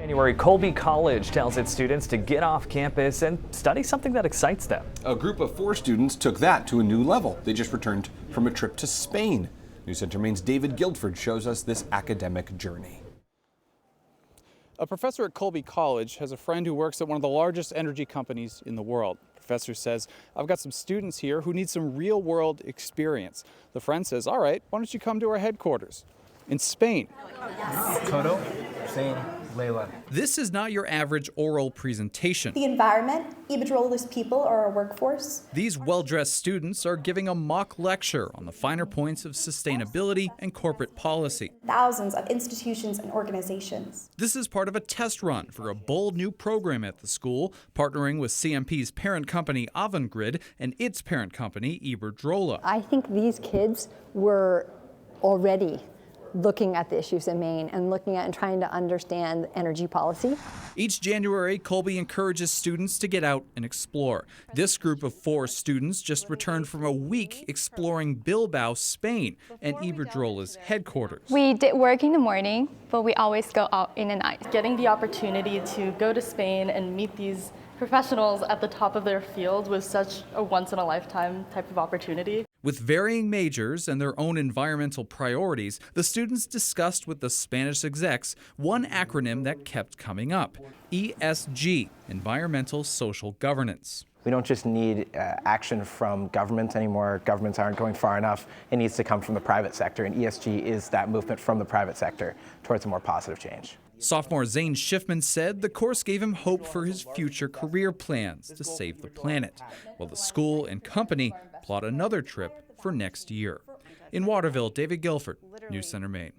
January, Colby College tells its students to get off campus and study something that excites them. A group of 4 students took that to a new level. They just returned from a trip to Spain. News Center Maine's David Guildford shows us this academic journey. A professor at Colby College has a friend who works at one of the largest energy companies in the world. The professor says, I've got some students here who need some real-world experience. The friend says, all right, why don't you come to our headquarters in Spain? Toto, Spain, Layla. This is not your average oral presentation. The environment, Iberdrola's people, or our workforce. These well-dressed students are giving a mock lecture on the finer points of sustainability and corporate policy. Thousands of institutions and organizations. This is part of a test run for a bold new program at the school, partnering with CMP's parent company Avangrid and its parent company Iberdrola. I think these kids were already looking at the issues in Maine and looking at and trying to understand energy policy. Each January, Colby encourages students to get out and explore. This group of 4 students just returned from a week exploring Bilbao, Spain, and Iberdrola's headquarters. We did work in the morning, but we always go out in the night. Getting the opportunity to go to Spain and meet these professionals at the top of their field was such a once-in-a-lifetime type of opportunity. With varying majors and their own environmental priorities, the students discussed with the Spanish execs one acronym that kept coming up: ESG, Environmental Social Governance. We don't just need action from government anymore. Governments aren't going far enough. It needs to come from the private sector, and ESG is that movement from the private sector towards a more positive change. Sophomore Zane Schiffman said the course gave him hope for his future career plans to save the planet, while the school and company plot another trip for next year. In Waterville, David Guildford, News Center Maine.